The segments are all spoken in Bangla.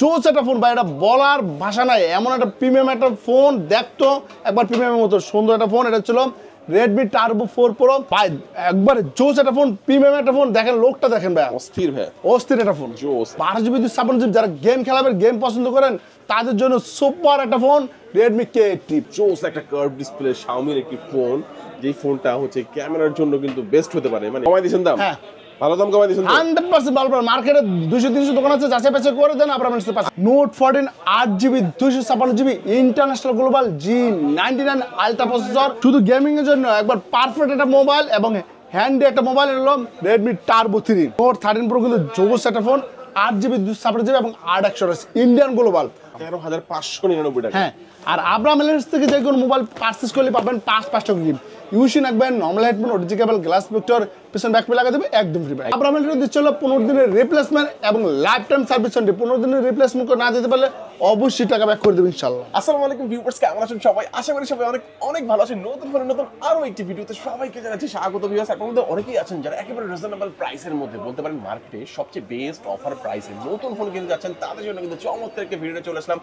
চোচ একটা ফোন ভাই, এটা বলার ভাষা নাই, এমন একটা প্রিমিয়াম একটা ফোন। দেখতো একবার প্রিমিয়ামের মতো সুন্দর একটা ফোন। এটা ছিল Redmi Turbo 4 Pro ভাই, একবার জোস একটা ফোন, প্রিমিয়াম একটা ফোন। দেখেন লোকটা দেখেন ভাই, অস্থির ভাই, অস্থির একটা ফোন। জোস 12GB 56GB যারা গেম খেলাবেন, গেম পছন্দ করেন, তাদের জন্য সুপার একটা ফোন Redmi K80। জোস একটা কার্ভ ডিসপ্লে Xiaomi একটি ফোন, যেই ফোনটা হচ্ছে ক্যামেরার জন্য কিন্তু বেস্ট হতে পারে। মানে কমাই দিয়েছেন দাম? হ্যাঁ, ভালো দাম কমাই দিয়েছেন 100% ভালো। মার্কেটে 200-300 দোকান আছে, যাচাই বাছাই করে দেন, আপনারা নিতে পারেন। Note 14 8GB 256GB international global G99 ultra processor, শুধু গেমিং এর জন্য একবার পারফেক্ট একটা মোবাইল এবং হ্যান্ডি একটা মোবাইল। হলো Redmi Turbo 3 নোট 13 Pro, কিন্তু জোস একটা ফোন, 8GB 256GB এবং 8128 ইন্ডিয়ান গ্লোবাল 13,599 টাকা। হ্যাঁ, আর আব্রাহাম এলিয়েন্স থেকে যে কোনো মোবাইল পারচেজ করলে পাবেন 5 টাকা গিফট। ইউসি রাখবেন, নর্মাল হেডফোন, ওটিজি কেবল, গ্লাস প্রোটেক্টর, পিছন ব্যাক প্যাড লাগা দেবে একদম ফ্রি। আব্রাহাম এলিয়েন্স দিচ্ছে হলো 15 দিনের রিপ্লেসমেন্ট এবং লাইফ টাইম সার্ভিস ওয়ারেন্টি। 15 দিনের রিপ্লেসমেন্ট না দিতে পারলে অবশ্যই টাকা ব্যাক করে দেবে ইনশাআল্লাহ। আসসালামু আলাইকুম ভিউয়ার্স, কেমন আছেন সবাই? আশা করি সবাই অনেক অনেক ভালো আছেন। নতুন ফোনের নতুন আরো একটি ভিডিওতে সবাইকে জানাচ্ছি স্বাগত। ভিউয়ার্স, আপনাদের মধ্যে অনেকেই আছেন যারা একেবারে রিজনেবল প্রাইসের মধ্যে, বলতে পারেন মার্কেটে সবচেয়ে বেস্ট অফার প্রাইসে নতুন ফোন কিনতে যাচ্ছেন। তাদের জন্য কিন্তু চমৎকার একটা ভিডিওতে চলে আসলাম।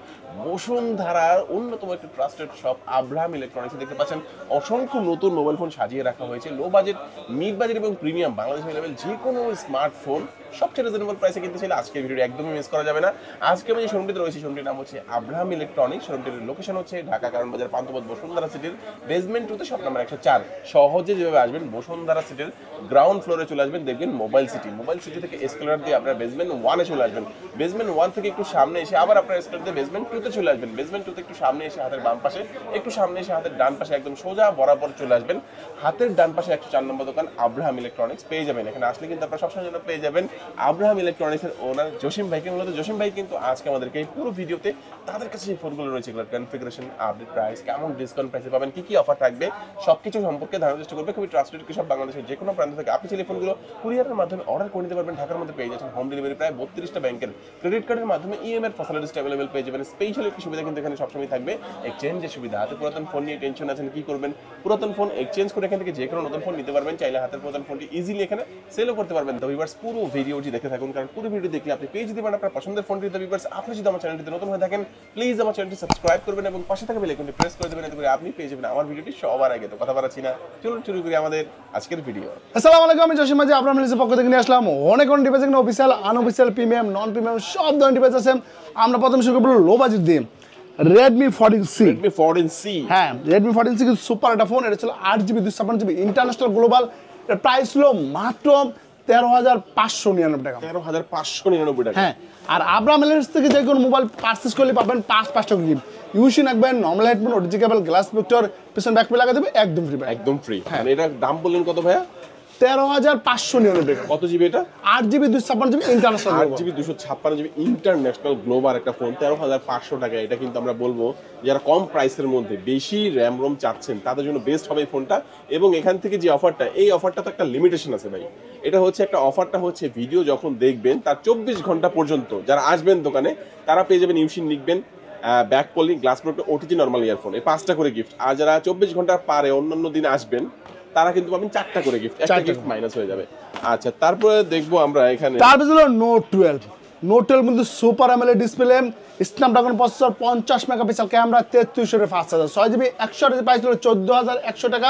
বসুন্ধরার অন্যতম একটা ট্রাস্টেড শপ আব্রাহাম ইলেকট্রনিক্সে দেখতে পাচ্ছেন অসংখ্য নতুন মোবাইল ফোন সাজিয়ে রাখা হয়েছে। লো বাজেট, মিড বাজেট এবং প্রিমিয়াম বাংলাদেশে লেভেল যে কোনো স্মার্টফোন সবচেয়ে রিজনেবল প্রাইসে কিনতে চাইলে আজকের ভিডিওটি একদমই মিস করা যাবে না। আজকে আমি যে শোরুমটিতে রয়েছি, শোরুমটির নাম হচ্ছে আব্রাহাম ইলেকট্রনিক্স। শোরুমটির লোকেশন হচ্ছে ঢাকা কারণ বাজার, পান্থপথ, বসুন্ধরা সিটির বেসমেন্ট 2 তে শপ নাম্বার 104। সহজে যেভাবে আসবেন বসুন্ধরা সিটির গ্রাউন্ড ফ্লোরে চলে আসবেন, দেখবেন মোবাইল সিটি। মোবাইল সিটি থেকে এসকেলেটর দিয়ে আপনারা বেসমেন্ট 1 এ চলে আসবেন। বেসমেন্ট 1 থেকে একটু সামনে এসে আবার আপনারা এসকেলেটর দিয়ে বেসমেন্ট 2 তে চলে আসবেন। বেসমেন্ট 2 তে একটু সামনে এসে হাতের বাম পাশে, একটু সামনে এসে হাতের ডান পাশে একদম সোজা বরাবর চলে আসবেন। হাতের ডান পাশে 104 নম্বর দোকান আব্রাহাম ইলেকট্রনিক্স পেয়ে যাবেন। এখানে আসলে কিন্তু আপনারা সবসময় জন্য পেয়ে যাবেন আব্রাহাম ইলেকট্রনিক্সের ওনার জসিম ভাইকে। মূলত জসিম ভাই কিন্তু আজকে আমাদেরকে এই পুরো ভিডিওতে তাদের কাছে যে ফোনগুলো রয়েছে, এগুলোর কনফিগারেশন, আপডেট প্রাইস, কেমন ডিসকাউন্ট প্রাইসে পাবেন, কি কি অফার থাকবে, সবকিছু সম্পর্কে ধারণার চেষ্টা করবে। খুবই ট্রাস্টেড কি সব বাংলাদেশের যে কোনো প্রান্ত থেকে আপনি চাইলে ফোনগুলো কুরিয়ারের মাধ্যমে অর্ডার করে নিতে পারবেন। ঢাকার মধ্যে পেয়ে যাচ্ছেন হোম ডেলিভারি প্রায় 32টা ব্যাংকের ক্রেডিট কার্ডের মাধ্যমে ইএমআই ফ্যাসিলিটিস अवेलेबल পেয়ে যাবেন। স্পেশাল একটি সুবিধা কিন্তু এখানে সবসময় থাকবে, এক্সচেঞ্জের সুবিধা। হাতে পুরাতন ফোন নিয়ে টেনশন আছেন কি করবেন, পুরাতন ফোন এক্সচেঞ্জ করে এখান থেকে যে কোনো নতুন ফোন নিতে পারবেন। চাইলে হাতের পুরাতন ফোনটি ইজিলি এখানে সেলও করতে পারবেন। তো ভিউয়ার্স, পুরো ভিডিওটি দেখে থাকুন, কারণ পুরো ভিডিও দেখলে আপনি পেয়ে যেতে পারেন আপনার পছন্দের ফোনটি। তো ভিউয়ার্স, আপনি যদি আমার চ্যানেলটিতে নতুন হয়ে থাকেন, প্লিজ আমার চ্যানেলটি সাবস্ক্রাইব করবেন এবং পাশে থাকা বেল আইকনটি প্রেস করে দেবেন, এতে করে আপনি পেয়ে যাবেন আমার ভিডিওটি সবার আগে। তো কথা বাড়াচ্ছি না, চলুন শুরু করি আমাদের আজকের ভিডিও। আসসালামু আলাইকুম, আমি জসিম ভাই আব্রাহাম এলিয়েন্সের পক্ষ থেকে নিয়ে আসলাম অনেক ডিভাইস, এখানে অফিসিয়াল, আনঅফিসিয়াল, প্রিমিয়াম, নন প্রিমিয়াম সব ধরনের ডিভাইস আছে। আমরা প্রথমে শুরু করব লো বাজেট দিয়ে, Redmi 14C। Redmi 14C, হ্যাঁ, Redmi 14C কিন্তু সুপার একটা ফোন। এটা ছিল 8GB 256GB ইন্টারন্যাশনাল গ্লোবাল। এর প্রাইস ছিল মাত্র 13,599 টাকা। 13,599 টাকা। হ্যাঁ, আর আব্রাহাম এলিয়েন্স থেকে যে কোনো মোবাইল পারচেজ করলে পাবেন 5 টাকা গিফট। ইউসি রাখবেন, নর্মাল হেডফোন, ওটিজি কেবল, গ্লাস প্রোটেক্টর, পিছন ব্যাক প্যাড লাগা দেবে একদম ফ্রি। একদম ফ্রি। মানে এটা দাম বললেন কত ভাইয়া? 13,599 টাকা। কত জিবি এটা? 8GB 256GB international. 8GB 256GB international global একটা ফোন 13,500 টাকা। এটা কিন্তু আমরা বলবো যারা কম প্রাইসের মধ্যে বেশি র্যাম রোম চাচ্ছেন তাদের জন্য বেস্ট হবে এই ফোনটা। এবং এখান থেকে যে অফারটা, এই অফারটা তো একটা লিমিটেশন আছে ভাই। এটা হচ্ছে একটা অফারটা হচ্ছে ভিডিও যখন দেখবেন তার 24 ঘন্টা পর্যন্ত যারা আসবেন দোকানে তারা পেয়ে যাবেন ইউসিন লিখবেন, back poly, glass protector, OTG, normal earphone, এই 5টা করে গিফট। আর যারা 24 ঘন্টার পারে অন্যান্য দিন আসবেন তারা কিন্তু পাবেন 4টা করে গিফট, একটা গিফট মাইনাস হয়ে যাবে। আচ্ছা, তারপরে দেখবো আমরা এখানে তারপর হলো নোট 12। নোট 12 কিন্তু super AMOLED display, Snapdragon processor, 50 megapixel camera, 3300 fast charger, 6GB 128 price ছিল 14,100 টাকা।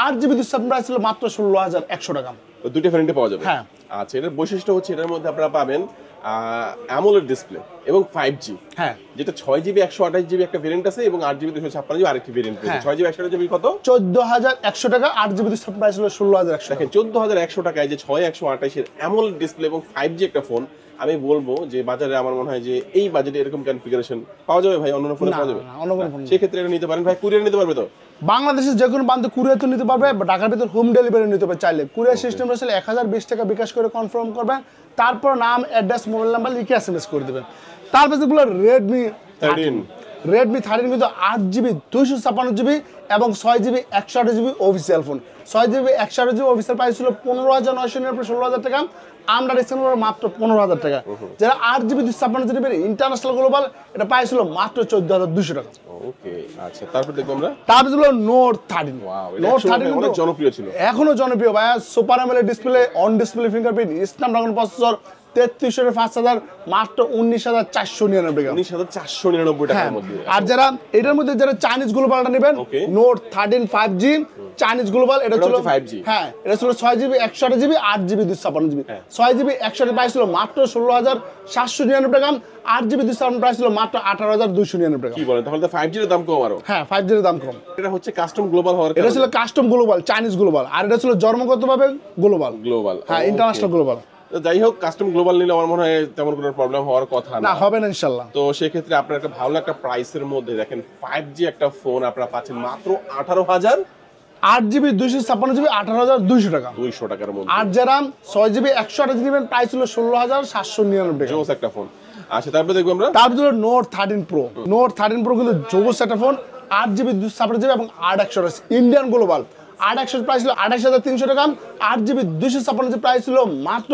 8GB 256 প্রাইস ছিল মাত্র 16,100 টাকা। দুইটা ভ্যারিয়েন্টে পাওয়া যাবে। হ্যাঁ, আচ্ছা, এটার বৈশিষ্ট্য হচ্ছে এটার মধ্যে আপনারা পাবেন AMOLED ডিসপ্লে এবং 5G। হ্যাঁ, যেটা 6GB 128GB একটা ভেরিয়েন্ট আছে এবং 8GB 256GB আরেকটি ভেরিয়েন্ট আছে। 6GB 128GB কত? 14,100 টাকা। 8GB 256 প্রাইস ছিল 16,100 টাকা। দেখেন 14,100 টাকায় যে 6128 এর AMOLED ডিসপ্লে এবং 5G একটা ফোন, আমি বলবো যে বাজারে আমার মনে হয় যে এই বাজেটে এরকম কনফিগারেশন পাওয়া যাবে ভাই, অন্য ফোনে পাওয়া যাবে না, অন্য কোনো ফোন। সেক্ষেত্রে এটা নিতে পারেন ভাই। কুরিয়ার নিতে পারবে তো? বাংলাদেশের যে কোনো প্রান্তে কুরিয়ার তো নিতে পারবে, ঢাকার ভিতর হোম ডেলিভারি নিতে পারবে। চাইলে কুরিয়ার সিস্টেম রয়েছে, 1020 টাকা বিকাশ করে কনফার্ম করবেন, তারপর নাম, অ্যাড্রেস, মোবাইল নাম্বার লিখে SMS করে দেবেন। তারপর যেগুলো Redmi 13 কিন্তু 8GB 256GB এবং 6GB 128GB official phone. 6GB 128GB official price ছিল 15,999 16,000 টাকা। আমরা ডিসকাউন্ট মাত্র 15,000 টাকা। যারা 8GB 256GB ইন্টারন্যাশনাল গ্লোবাল, এটা প্রাইস ছিল মাত্র 14,200 টাকা। ওকে, আচ্ছা, তারপর দেখব আমরা তারপর হলো নোট 13। নোট 13 অনেক জনপ্রিয় ছিল, এখনো জনপ্রিয় ভাইয়া। Super AMOLED display, on display fingerprint, Snapdragon processor, 33,000 মাত্র 19,499 টাকা। 19,499 টাকার মধ্যে। আর যারা এটার মধ্যে যারা চাইনিজ গ্লোবালটা নেবেন, নোট 13 5G চাইনিজ গ্লোবাল, এটা ছিল 5G। হ্যাঁ, এটা ছিল 6GB 128GB 8GB 256GB। 6GB 128 price ছিল মাত্র 16,799 টাকা, 8GB 256 প্রাইস ছিল মাত্র 18,299 টাকা। কি বলেন, তাহলে তো 5G এর দাম কম আরো। হ্যাঁ, 5G এর দাম কম। এটা হচ্ছে কাস্টম গ্লোবাল হওয়ার এটা ছিল কাস্টম গ্লোবাল, চাইনিজ গ্লোবাল, আর এটা ছিল জন্মগতভাবে গ্লোবাল। গ্লোবাল, হ্যাঁ, ইন্টারন্যাশনাল গ্লোবাল। যাই হোক, কাস্টম গ্লোবাল নিলে আমার মনে হয় তেমন কোনো প্রবলেম হওয়ার কথা না, না। হবে না ইনশাআল্লাহ। তো সেই ক্ষেত্রে আপনার একটা ভালো একটা প্রাইসের মধ্যে দেখেন 5G একটা ফোন আপনারা পাচ্ছেন মাত্র 18,000 8GB 256GB 18,200 টাকা। 200 টাকার মধ্যে। আর যারা 6GB 128GB নেবেন প্রাইস ছিল 16,799 টাকা। জোস একটা ফোন। আচ্ছা, তারপরে দেখবো আমরা তারপর হলো নোট 13 প্রো। নোট 13 প্রো কিন্তু জোস একটা ফোন, 8GB 256GB এবং 8/128 ইন্ডিয়ান গ্লোবাল। 8/128 প্রাইস ছিল 28,300 টাকা, 8GB 256GB প্রাইস ছিল মাত্র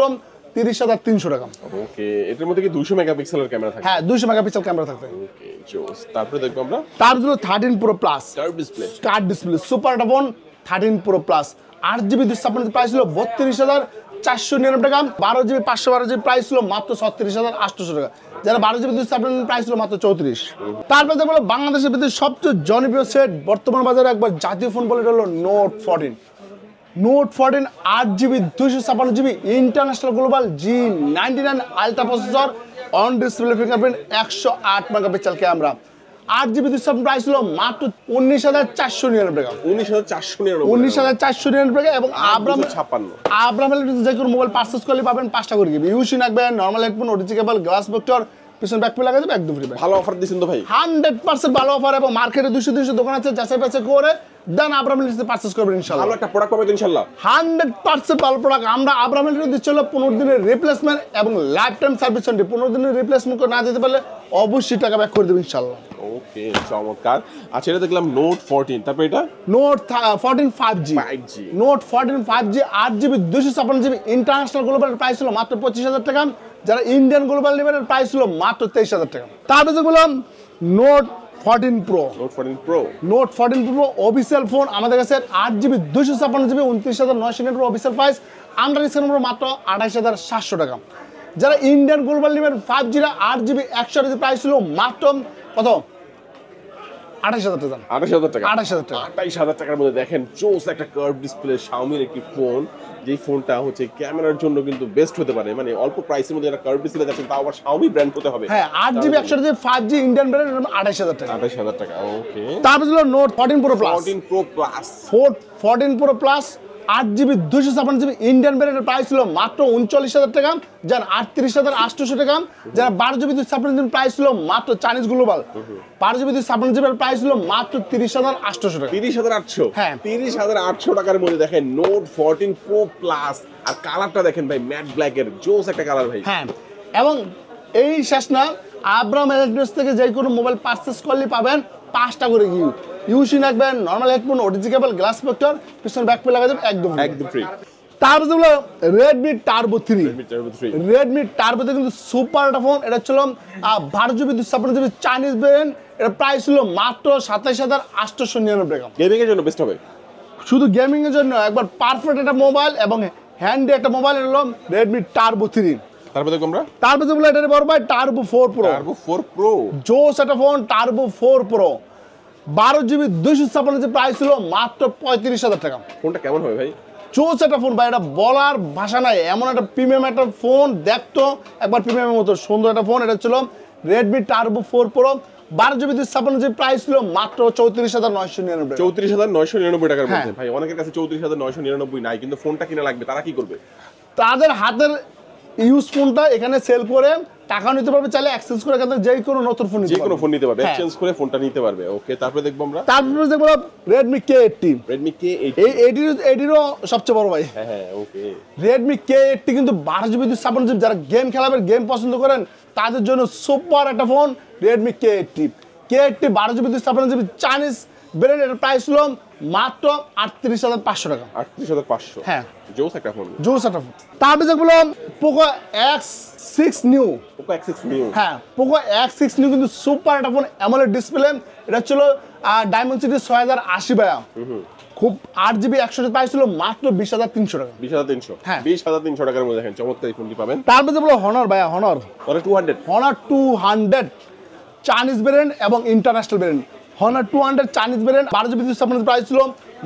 30,300 টাকা। ওকে, এটার মধ্যে কি 200 মেগাপিক্সেলের ক্যামেরা থাকে? হ্যাঁ, 200 মেগাপিক্সেল ক্যামেরা থাকবে। ওকে, জোস। তারপরে দেখবো আমরা তারপর হলো 13 pro plus curve display. Curve display super একটা phone 13 pro plus, 8GB 256GB price ছিল 32,499 টাকা, 12GB 512GB প্রাইস ছিল মাত্র 36,800 টাকা। যারা 12GB 256GB প্রাইস ছিল মাত্র 34। তারপরে দেখবো বাংলাদেশের ভিতরে সবচেয়ে জনপ্রিয় সেট বর্তমান বাজারে একবার জাতীয় ফোন বলে, এটা হলো note 14। Note 14 8GB 256GB international global G99 ultra processor, on display fingerprint, 108 megapixel camera, 8GB 256 price ছিল মাত্র 19,499 টাকা। 19,499 টাকা। এবং আব্রাম 56। যে কোনো মোবাইল পারচেজ করলে পাবেন 5টা করে গিফট। ইউসি রাখবেন, নরমাল হেডফোন, ওটিজি কেবল, গ্লাস ভেক্টর, পিছন ব্যাকপ্যাক লাগাই দেবে একদম ফ্রি। ভালো অফার দিয়েছেন তো ভাই। 100% ভালো অফার, এবং মার্কেটে 200-300 দোকান আছে, যাচাই বাছাই করে দেন আব্রাম লিস্টে পারচেজ করবেন ইনশাআল্লাহ। ভালো একটা প্রোডাক্ট পাবেন ইনশাআল্লাহ। 100% ভালো প্রোডাক্ট। আমরা আব্রাম লিস্টে দিচ্ছিল 15 দিনের রিপ্লেসমেন্ট এবং লাইফ টাইম সার্ভিস ওয়ারেন্টি। 15 দিনের রিপ্লেসমেন্ট করে না দিতে পারলে অবশ্যই টাকা ব্যাক করে দেবেন ইনশাআল্লাহ। ওকে, চমৎকার। আচ্ছা, এটা দেখলাম নোট 14, তারপর এটা note 14 5G। 5G note 14 5G 8GB 256GB international global price ছিল মাত্র 25,000 টাকা। যারা ইন্ডিয়ান গ্লোবাল নেবেন প্রাইস ছিল মাত্র 23,000 টাকা। তারপরে যে বললাম note 14 pro. Note 14 pro. Note 14 pro official phone আমাদের কাছে 8GB 256GB 29,999 official price. Under discount মাত্র 28,700 টাকা। যারা ইন্ডিয়ান গ্লোবাল নেবেন 5G 8GB 128 প্রাইস ছিল মাত্র কত? 28,000 টাকা। 28,000 টাকা। 28,000 টাকা। 28,000 টাকার মধ্যে দেখেন জোস একটা কার্ভ ডিসপ্লে শাওমির একটি ফোন, যেই ফোনটা হচ্ছে ক্যামেরার জন্য কিন্তু বেস্ট হতে পারে। মানে অল্প প্রাইসের মধ্যে একটা কার্ভ ডিসপ্লে যাচ্ছে, তাও আবার শাওমি ব্র্যান্ড হতে হবে। হ্যাঁ, 8GB 128 5G ইন্ডিয়ান ব্র্যান্ড 28,000 টাকা। 28,000 টাকা। ওকে, তারপর ছিল note 14 pro plus. 14 pro plus. 14 pro plus 8GB 256GB Indian ব্র্যান্ডের প্রাইস ছিল মাত্র 39,000 টাকা। যার 38,800 টাকা। যারা 12GB 256GB প্রাইস ছিল মাত্র চাইনিজ গ্লোবাল। 12GB 256GB এর প্রাইস ছিল মাত্র 30,800 টাকা। 30,800। হ্যাঁ, 30,800 টাকার মধ্যে দেখেন নোট 14 প্রো প্লাস। আর কালারটা দেখেন ভাই, ম্যাট ব্ল্যাক এর জোস একটা কালার ভাই। হ্যাঁ, এবং এই শেষ না, আব্রাম ইলেকট্রনিক্স থেকে যে কোনো মোবাইল পারচেজ করলে পাবেন 5টা করে গিফট। ইউসি রাখবেন, নরমাল হেডফোন, ওটিজি কেবল, গ্লাস ভেক্টর, পিছন ব্যাকপ্যাক লাগাই দেবেন একদম ফ্রি। তারপর হলো Redmi Turbo 3। Redmi Turbo 3 কিন্তু সুপার একটা ফোন। এটা ছিল 12GB 256GB চাইনিজ ব্র্যান্ড। এটা প্রাইস ছিল মাত্র 27,899 টাকা। গেমিং এর জন্য বেস্ট হবে। শুধু গেমিং এর জন্য একবার পারফেক্ট একটা মোবাইল এবং হ্যান্ডি একটা মোবাইল। এটা হলো Redmi Turbo 3। তারপর দেখো আমরা তারপর যে বলে এটা বড় ভাই Turbo 4 Pro। Turbo 4 Pro জোস একটা phone Turbo 4 Pro। 12GB 256GB price ছিল মাত্র 35,000 টাকা। ফোনটা কেমন হবে ভাই? জোস একটা ফোন ভাই, এটা বলার ভাষা নাই। এমন একটা প্রিমিয়াম একটা ফোন, দেখতো একবার প্রিমিয়ামের মতো সুন্দর একটা ফোন। এটা ছিল Redmi Turbo 4 Pro। 12GB 256GB price ছিল মাত্র 34,999 টাকা। 34,999 টাকার মধ্যে। হ্যাঁ। ভাই অনেকের কাছে 34,999 নাই, কিন্তু ফোনটা কিনা লাগবে, তারা কি করবে? তাদের হাতের ইউজ ফোনটা এখানে সেল করে টাকা নিতে পারবে, চাইলে এক্সচেঞ্জ করে এখানে যে কোনো নতুন ফোন নিতে যে পারবে। কোনো ফোন নিতে পারবে, হ্যাঁ। এক্সচেঞ্জ করে ফোনটা নিতে পারবে। ওকে, তারপরে দেখবো আমরা তারপরে দেখবো Redmi K80। Redmi K80। এই এটিরও সবচেয়ে বড় ভাই। হ্যাঁ, ওকে। Redmi K80 কিন্তু 12GB 256GB যারা গেম খেলাবেন, গেম পছন্দ করেন, তাদের জন্য সুপার একটা phone Redmi K80। 12GB 256GB Chinese brand. এর প্রাইস ছিল মাত্র 38,500 টাকা। 38,500। হ্যাঁ, জোস একটা ফোন। জোস একটা ফোন। তারপরে দেখবো Poco X6 New। Poco X6 New। হ্যাঁ, Poco X6 New কিন্তু সুপার একটা ফোন, অ্যামোলেড ডিসপ্লে। এটা ছিল ডায়মন্ড সিটি 6080 ভাইয়া। খুব 8GB 100 প্রাইস ছিল মাত্র 20,300 টাকা। 20,300 হ্যাঁ। 20,300 টাকার মধ্যে দেখেন চমৎকার এই ফোনটি পাবেন। তারপরে বলো হনর ভাইয়া, হনর পরে 200 হনার 200 চাইনিজ ভেরিয়েন্ট এবং international variant. Honours 200 Chinese variant 12GB 256 price ছিল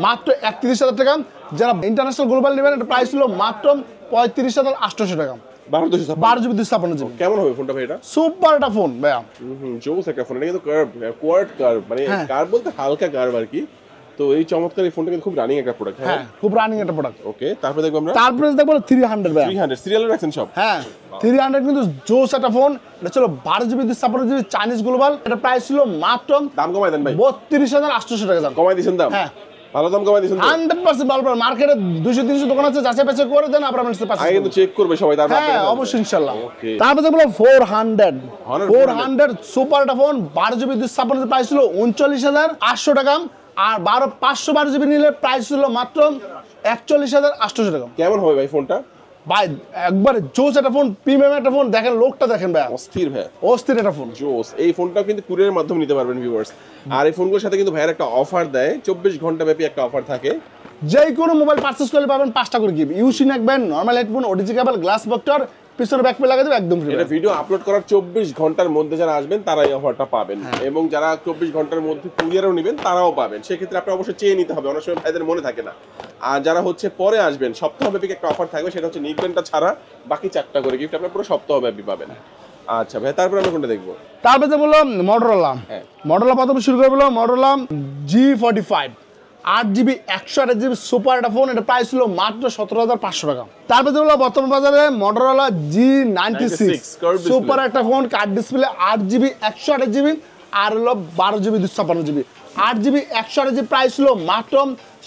মাত্র 31,000 টাকা। যারা ইন্টারন্যাশনাল গ্লোবাল নেবেন এটা প্রাইস ছিল মাত্র 35,800 টাকা। 12GB 256GB। কেমন হবে ফোনটা ভাই এটা? সুপার একটা ফোন ভাইয়া। জোস একটা ফোন, এটা কিন্তু কার্ভ, কোয়াড কার্ভ, মানে হ্যাঁ। কার্ভ বলতে হালকা কার্ভ আর কি। তো এই চমৎকার এই ফোনটা কিন্তু খুব রানিং একটা প্রোডাক্ট। হ্যাঁ খুব রানিং একটা প্রোডাক্ট। ওকে, তারপরে দেখবো আমরা তারপরে দেখবো 300 ভাইয়া। 300 সিরিয়াল রাখছেন সব। হ্যাঁ 300 কিন্তু জোস একটা ফোন। এটা ছিল 12GB 256GB চাইনিজ গ্লোবাল। এটা প্রাইস ছিল মাত্র দাম কমাই দেন ভাই। 32,800 টাকা দাম। কমাই দিয়েছেন দাম? হ্যাঁ ভালো দাম কমাই দিয়েছেন তো? 100% ভালো পাবেন। মার্কেটে 200-300 দোকান আছে, যাচাই বাছাই করে দেন আপনারা মানুষের পাশে। আগে কিন্তু চেক করবে সবাই, তারপর হ্যাঁ আপনারা অবশ্যই ইনশাআল্লাহ। ওকে। তারপরে দেখবো 400 Honor 400 সুপার একটা ফোন 12GB 256 প্রাইস ছিল 39,800 টাকা। আর 512GB নিলে প্রাইস ছিল মাত্র 41,800 টাকা। কেমন হবে ভাই ফোনটা? ভাই একবারে জোস একটা ফোন, প্রিমিয়াম একটা ফোন। দেখেন লোকটা দেখেন ভাই, অস্থির ভাই, অস্থির একটা ফোন। জোস। এই ফোনটাও কিন্তু কুরিয়ারের মাধ্যমে নিতে পারবেন ভিউয়ার্স। আর এই ফোনগুলোর সাথে কিন্তু ভাইয়ের একটা অফার দেয়, 24 ঘন্টা ব্যাপী একটা অফার থাকে। যে কোনো মোবাইল পারচেজ করলে পাবেন 5টা করে গিফট। ইউসি neckband, normal headphone, OTG cable, glass বক্টর, পিছনে ব্যাক পে লাগাই দেবে একদম ফ্রি। এটা ভিডিও আপলোড করার 24 ঘন্টার মধ্যে যারা আসবেন তারা এই অফারটা পাবেন, এবং যারা 24 ঘন্টার মধ্যে কুরিয়ারও নেবেন তারাও পাবেন। সেক্ষেত্রে আপনি অবশ্যই চেয়ে নিতে হবে, অনেক সময় ভাইদের মনে থাকে না। আর যারা হচ্ছে পরে আসবেন, সপ্তাহব্যাপী একটা অফার থাকবে, সেটা হচ্ছে নিকবেনটা ছাড়া বাকি 4টা করে গিফট আপনার পুরো সপ্তাহব্যাপী পাবেন। আচ্ছা ভাই, তারপর আমরা কোনটা দেখবো? তারপরে যে বললাম মটোরোলা। হ্যাঁ। মটোরোলা প্রথমে শুরু করে বললাম Motorola G45 8GB 128GB super একটা ফোন। এটা প্রাইস ছিল মাত্র 17,500 টাকা। তারপরে যে বললাম বর্তমান বাজারে Motorola G96 curved display। Super একটা phone, curved display, 8GB 128GB আর হলো 12GB 256GB। 8GB 128GB price ছিল মাত্র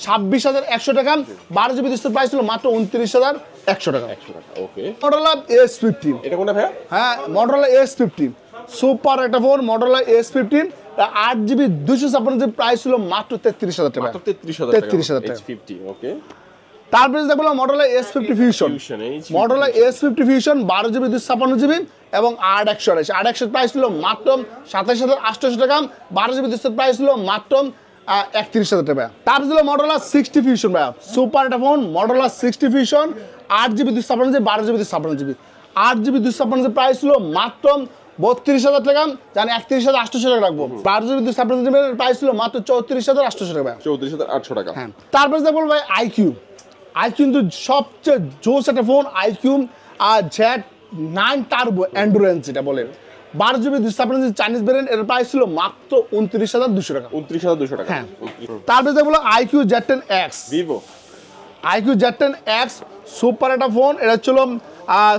26,100 টাকা। 12GB 200 প্রাইস ছিল মাত্র 29,100 টাকা। 100 টাকা। ওকে, মটোরোলা S15। এটা কোনটা ভাইয়া? হ্যাঁ মটোরোলা S15 সুপার একটা phone. Motorola S15 8GB 256GB price ছিল মাত্র 33,000 টাকা। মাত্র 33,000 টাকা। 33,000 টাকা। H50। ওকে, তারপরে দেখবো Motorola S50 fusion. H50 Motorola S50 fusion 12GB 256GB এবং 8/128। 8/128 প্রাইস ছিল মাত্র 27,800 টাকা। 12GB 200 প্রাইস ছিল মাত্র 31,000 টাকা। তারপরে ছিল মটোরোলা 60 ফিউশন ভাইয়া, সুপার একটা phone. Motorola 60 fusion 8GB 256GB 12GB 256GB। 8GB 256GB price ছিল মাত্র 32,000 টাকা। জানি 31,800 টাকা রাখবো। 12GB 256GB প্রাইস ছিল মাত্র 34,800 টাকা। 34,800 টাকা। হ্যাঁ তারপরে দেখবো ভাই আইকিউ। আইকিউ কিন্তু সবচেয়ে জোস একটা ফোন। আইকিউ আর Z9 টার্বো এন্ডুরেন্স যেটা বলে 12GB 256GB চাইনিজ ভেরিয়েন্ট। এর প্রাইস ছিল মাত্র 29,200 টাকা। 29,200 টাকা। হ্যাঁ তারপরে দেখবো iQOO Z10X। Vivo iQOO Z10X super একটা ফোন। এটা ছিল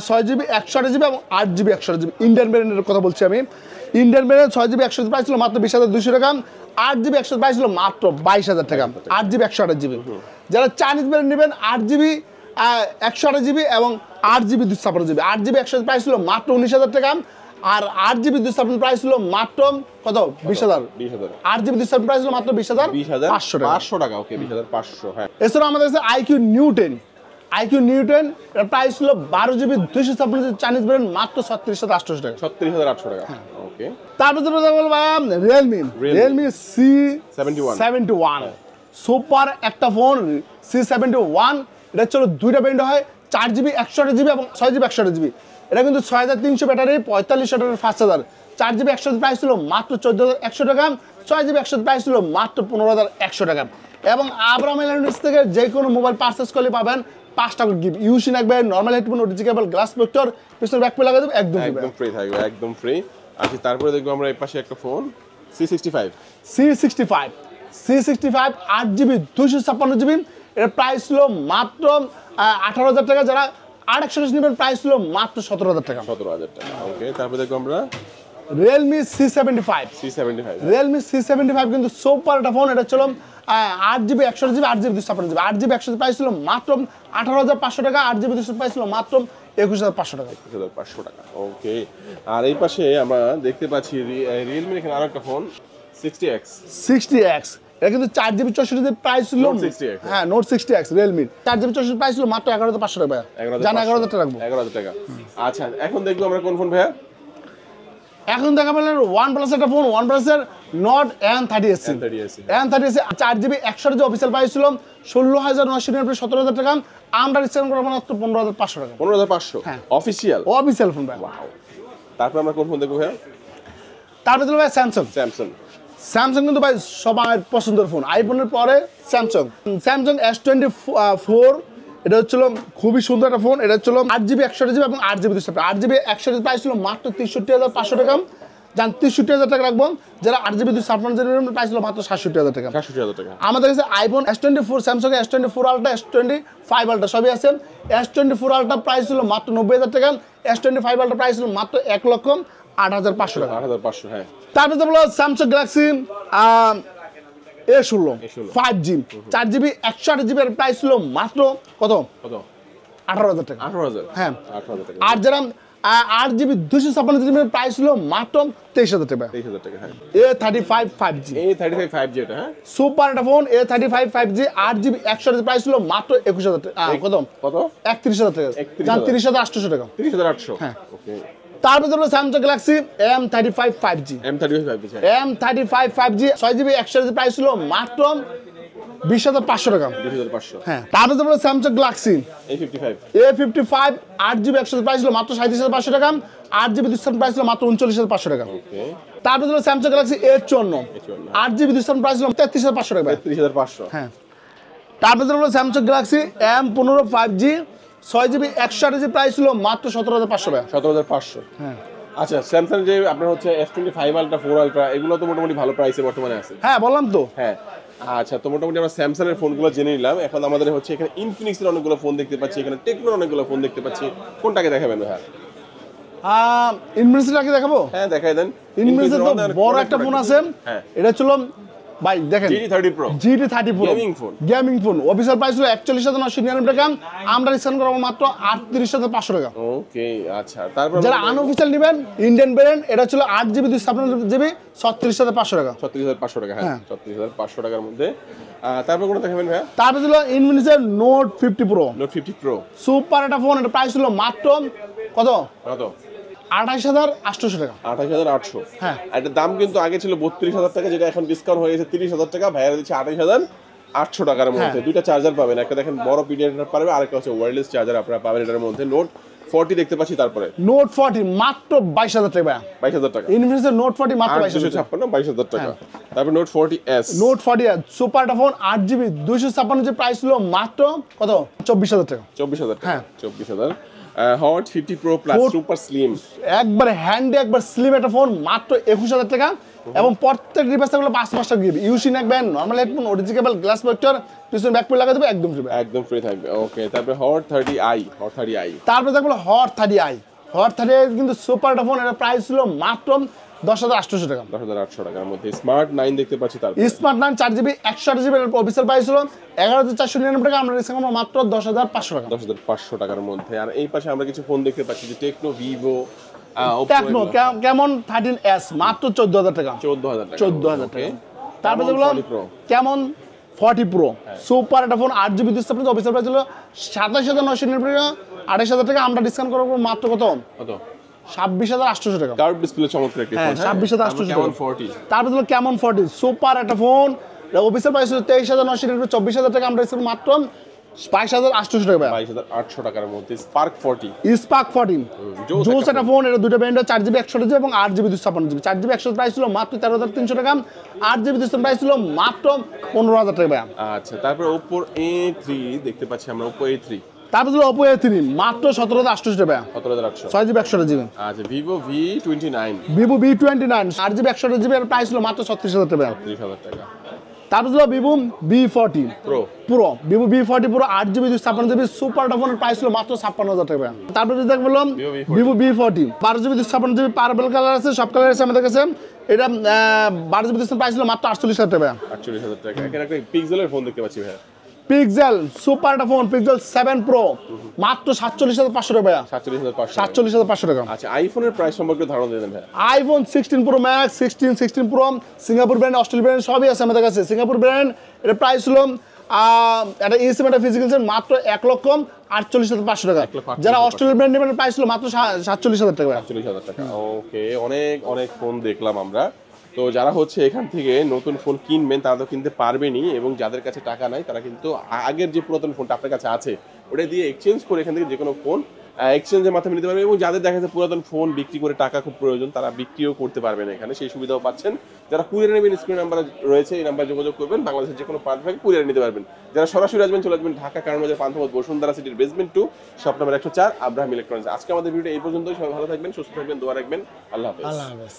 6GB 128GB এবং 8GB 128GB ইন্ডিয়ান ভেরিয়েন্টের কথা বলছি আমি। Indian variant 6GB 128GB price ছিল মাত্র 20,200 টাকা। 8GB 128GB প্রাইস ছিল মাত্র 22,000 টাকা। 8GB 128GB। যারা চাইনিজ ভেরিয়েন্ট নেবেন 8GB 128GB এবং 8GB 256GB। 8GB 128GB price ছিল মাত্র 19,000 টাকা। আর 8GB 256GB প্রাইস ছিল মাত্র কত 20,000। 20,000। 8GB 256GB প্রাইস ছিল মাত্র 20,500 টাকা। 500 টাকা। ওকে, 20,500। হ্যাঁ, এছাড়া আমাদের কাছে আইকিউ নিউ10। আইকিউ নিউ10 এর প্রাইস ছিল 12GB 256GB চাইনিজ ভেরিয়েন্ট মাত্র 36,800 টাকা। 36,800 টাকা। ওকে, তারপরে তো বলবো রিয়েলমি C71 সুপার একটা ফোন। C71 এটা চলো দুইটা ভেরিয়েন্ট হয়, 4GB 128GB এবং 6GB 128GB। এটা কিন্তু 6,300 ব্যাটারি, 45 ওয়াটের 5,000। 4GB 128GB প্রাইস ছিল মাত্র 14,100 টাকা। 6GB 128GB প্রাইস ছিল মাত্র 15,100 টাকা। এবং আব্রাহাম ইলেকট্রনিক্স থেকে যে কোনো মোবাইল পারচেস করলে পাবেন 5টা করে গিফট। ইউসি রাখবেন, নরমাল হেডফোন, ওটিজি কেবল, গ্লাস প্রোটেক্টর, পিছনে ব্যাক পে লাগাই দেবে একদম ফ্রি থাকবে, একদম ফ্রি। আচ্ছা, তারপরে দেখবো আমরা এই পাশে একটা phone C65। C65 8GB 256GB। এর প্রাইস ছিল মাত্র 18,000 টাকা। যারা 8/128 নেবেন প্রাইস ছিল মাত্র 17,000 টাকা। 17,000 টাকা। ওকে, তারপরে দেখবো আমরা রিয়েলমি C75। রিয়েলমি C75 কিন্তু সুপার একটা ফোন। এটা ছিল 8GB 128GB 8GB 256GB। 8GB 128GB price ছিল মাত্র 18,500 টাকা। 8GB 200 প্রাইস ছিল মাত্র 21,500 টাকা। 21,500 টাকা। ওকে, আর এই পাশে আমরা দেখতে পাচ্ছি রিয়েলমির এখানে আরো একটা ফোন 60X। এটা কিন্তু 4GB 64GB প্রাইস ছিল। Note 60X। হ্যাঁ note 60X রিয়েলমির 4GB 64GB price ছিল মাত্র 11,500 টাকা। জানা 11,000 টাকা রাখবো। 11,000 টাকা। আচ্ছা, এখন দেখবো আমরা কোন ফোন ভাইয়া? এখন দেখা পেলেন OnePlus একটা ফোন, OnePlus-এর Nord N30S N30S 4GB 128GB official price ছিল 16,999 17,000 টাকা, আমরা ডিসকাউন্ট করব মাত্র 15,500 টাকা। 15,500 হ্যাঁ। অফিশিয়াল অফিসিয়াল ফোন ভাই। তারপর আমরা কোন ফোন দেখবো ভাই? তারপরে দিল ভাই স্যামসাং। স্যামসাং কিন্তু ভাই সবার পছন্দের ফোন, আইফোনের পরে স্যামসাং। স্যামসাং S24 এটা হচ্ছিল খুবই সুন্দর একটা ফোন। এটা হচ্ছিল 8GB 128GB এবং 8GB 256। 8GB 128GB প্রাইস ছিল মাত্র 63,500 টাকা, যান 63,000 টাকা রাখবো। যারা 8GB 256 প্রাইস ছিল মাত্র 67,000 টাকা। 67,000 টাকা। আমাদের কাছে iPhone S24, Samsung S24 ultra, S25 ultra সবই আছে। S24 আলট্রা প্রাইস ছিল মাত্র 90,000 টাকা, S25 আলট্রা প্রাইস ছিল মাত্র 1,08,500 টাকা। 8,500 হ্যাঁ। তারপরে হলো Samsung Galaxy A16 5G 4GB 128GB এর প্রাইস ছিল মাত্র কত 18,000 টাকা। 18,000 হ্যাঁ। 18,000 টাকা। আর যারা 8GB 256GB এর প্রাইস ছিল মাত্র 23,000 টাকা। 23,000 টাকা হ্যাঁ। A35 5G A35 5G এটা হ্যাঁ। সুপার একটা phone A35 5G 8GB 128GB price ছিল মাত্র 21,000 টাকা। কত 31,000 টাকা, যান 30,800 টাকা। 30,800 হ্যাঁ। ওকে। তারপরে হলো Samsung Galaxy M35 5G M35 5G 6GB 128GB price ছিল মাত্র 20,500 টাকা। 20,500 হ্যাঁ। তারপরে হলো Samsung Galaxy A55 8GB 128GB price ছিল মাত্র 37,500 টাকা, 8GB 256 প্রাইস ছিল মাত্র 39,500 টাকা। ওকে। তারপরে হলো Samsung Galaxy A54 8GB 256 price ছিল 33,500 টাকা। 33,500 হ্যাঁ। তারপরে হলো Samsung Galaxy M15 5G 6GB 128GB price ছিল মাত্র 17,500 টাকা। 17,500 হ্যাঁ। আচ্ছা স্যামসাং যে আপনার হচ্ছে S25 আলট্রা 4 আলট্রা এগুলো তো মোটামুটি ভালো প্রাইসে বর্তমানে আছে। হ্যাঁ বললাম তো। হ্যাঁ। আচ্ছা তো মোটামুটি আমরা স্যামসাং এর ফোনগুলো জেনে নিলাম। এখন আমাদের হচ্ছে এখানে ইনফিনিক্স এর অনেকগুলো ফোন দেখতে পাচ্ছি, এখানে টেকনোর অনেকগুলো ফোন দেখতে পাচ্ছি। কোনটাকে দেখাবেন ভাই? ইনফিনিক্সটাকে দেখাবো। হ্যাঁ দেখাই দেন। ইনফিনিক্সের তো বড় একটা ফোন আছে। হ্যাঁ। এটা ছিল ভাই দেখেন GT30 Pro gaming phone official price ছিল 41,999 টাকা, আমরা ডিসকাউন্ট করব মাত্র 38,500 টাকা। ওকে আচ্ছা তারপর যারা আনঅফিসিয়াল নেবেন ইন্ডিয়ান ভেরিয়েন্ট এটা ছিল 8GB 256GB 36,500 টাকা। 36,500 টাকা হ্যাঁ 36,500 টাকার মধ্যে। তারপর কোনটা দেখাবেন ভাই? তারপর ছিল ইনফিনিক্সের Note 50 Pro সুপার একটা ফোন, এটা প্রাইস ছিল মাত্র কত 28,800 টাকা। 28,800 হ্যাঁ। এটার দাম কিন্তু আগে ছিল 32,000 টাকা, যেটা এখন ডিসকাউন্ট হয়ে গেছে 30,000 টাকা। ভাইয়ারা দিচ্ছে 28,800 টাকার মধ্যে। দুইটা চার্জার পাবেন, একটা দেখেন বড় পিডিএফ পাবেন, আরেকটা হচ্ছে ওয়্যারলেস চার্জার আপনারা পাবেন এটার মধ্যে। Note 40 দেখতে পাচ্ছি, তারপরে Note 40 মাত্র 22,000 টাকা। 22,000 টাকা। ইনফিনিক্সের Note 40 মাত্র 22,000 টাকা। 22,000 টাকা। তারপর Note 40s সুপার একটা ফোন 8GB 256 যে প্রাইস ছিল মাত্র কত 24,000 টাকা। 24,000 টাকা। হ্যাঁ। 24,000। Hot 50 Pro Plus super slim, একবার হ্যান্ডি একবার স্লিম একটা ফোন মাত্র 21,000 টাকা, এবং প্রত্যেক ডিভাইস থাকলে 5 মাস টাকা দিবে। ইউসি neckband normal headphone OTG cable glass protector পিছনে ব্যাক প্যাড লাগাই দেবে একদম ফ্রি থাকবে। ওকে। তারপর Hot 30i তারপর দেখবো Hot 30i কিন্তু সুপার একটা ফোন, এটা প্রাইস ছিল মাত্র 10,800 টাকা। 10,800 টাকার মধ্যে। স্মার্ট 9 দেখতে পাচ্ছি, তারপর স্মার্ট 9 4GB 128GB এর অফিসিয়াল প্রাইস ছিল 11,499 টাকা, আমরা ডিসকাউন্ট মাত্র 10,500 টাকা। 10,500 টাকার মধ্যে। আর এই পাশে আমরা কিছু ফোন দেখতে পাচ্ছি যে টেকনো, ভিভো, টেকনো কেমন 13s মাত্র 14,000 টাকা। 14,000 টাকা। তারপর দেখলাম কেমন 40 Pro সুপার একটা ফোন 8GB 256 অফিসিয়াল প্রাইস ছিল 27,999 টাকা, 28,000 টাকা, আমরা ডিসকাউন্ট করব মাত্র কত 26,800 টাকা। কার্ভ ডিসপ্লে চমৎকার একটা ফোন। 26,800 কেমন 40। তারপর হলো কেমন 40 সুপার একটা ফোন, অফিসিয়াল প্রাইস ছিল 23,999 টাকা, 24,000 টাকা, আমরা ডিসকাউন্ট মাত্র 22,800 টাকা। 22,800 টাকার মধ্যে স্পার্ক 40 জোস একটা ফোন, এটা দুটো ব্র্যান্ড 4GB 128GB এবং 8GB 256GB। 4GB 100 প্রাইস ছিল মাত্র 13,300 টাকা, 8GB 256 প্রাইস ছিল মাত্র 15,000 টাকা। আচ্ছা তারপর Oppo A3 দেখতে পাচ্ছি আমরা, Oppo A3। তারপর হলো Oppo A3 মাত্র 17,800 টাকা। 17,800 6GB 128GB। আচ্ছা Vivo V29 8GB 128GB এর প্রাইস ছিল মাত্র 36,000 টাকা। 30,000 টাকা। তারপর হলো Vivo V40 Pro Vivo V40 Pro 8GB 256GB super ফোনের প্রাইস ছিল মাত্র 56,000 টাকা। তারপর যদি দেখ বললাম Vivo V40 12GB 256GB purple colour আছে, সব কালার আছে আমাদের কাছে। এটা 12GB প্রাইস ছিল মাত্র 48,000 টাকা। 48,000 টাকা। এখানে একটা পিক্সেলের ফোন দেখতে পাচ্ছি ভাই, pixel super phone Pixel 7 Pro মাত্র 47,500 টাকা। 47,500 টাকা। আচ্ছা আইফোনের প্রাইস সম্পর্কে ধারণা দেন ভাই। IPhone 16 Pro Max 16 Pro Singapore brand, Australia brand সবই আছে আমাদের কাছে। সিঙ্গাপুর ব্র্যান্ড এটা প্রাইস ছিল এটা ইএসএম এটা ফিজিক্যাল মাত্র 48,500 টাকা। 1,48,500 যারা অস্ট্রেলিয়ান ব্র্যান্ড নেবেন প্রাইস ছিল মাত্র 47,000 টাকা। 47,000 টাকা। ওকে, অনেক অনেক ফোন দেখলাম আমরা। তো যারা হচ্ছে এখান থেকে নতুন ফোন কিনবেন তারা তো কিনতে পারবেনই, এবং যাদের কাছে টাকা নাই তারা কিন্তু আগের যে পুরাতন ফোনটা আপনার কাছে আছে ওটা দিয়ে এক্সচেঞ্জ করে এখান থেকে যে কোনো ফোন এক্সচেঞ্জের মাধ্যমে নিতে পারবেন, এবং যাদের দেখা যাচ্ছে পুরাতন ফোন বিক্রি করে টাকা খুব প্রয়োজন তারা বিক্রিও করতে পারবেন এখানে, সেই সুবিধাও পাচ্ছেন। যারা কুরিয়ার নেবেন স্ক্রিন নাম্বার রয়েছে, এই নাম্বার যোগাযোগ করবেন, বাংলাদেশের যে কোনো প্রান্ত থেকে কুরিয়ার নিতে পারবেন। যারা সরাসরি আসবেন চলে আসবেন ঢাকা কারণ বাজার পান্থপথ বসুন্ধরা সিটির basement 2 shop number 104 Abraham electronics. আজকে আমাদের ভিডিও এই পর্যন্তই। সবাই ভালো থাকবেন, সুস্থ থাকবেন, দোয়া রাখবেন। আল্লাহ হাফেজ। আল্লাহ হাফেজ।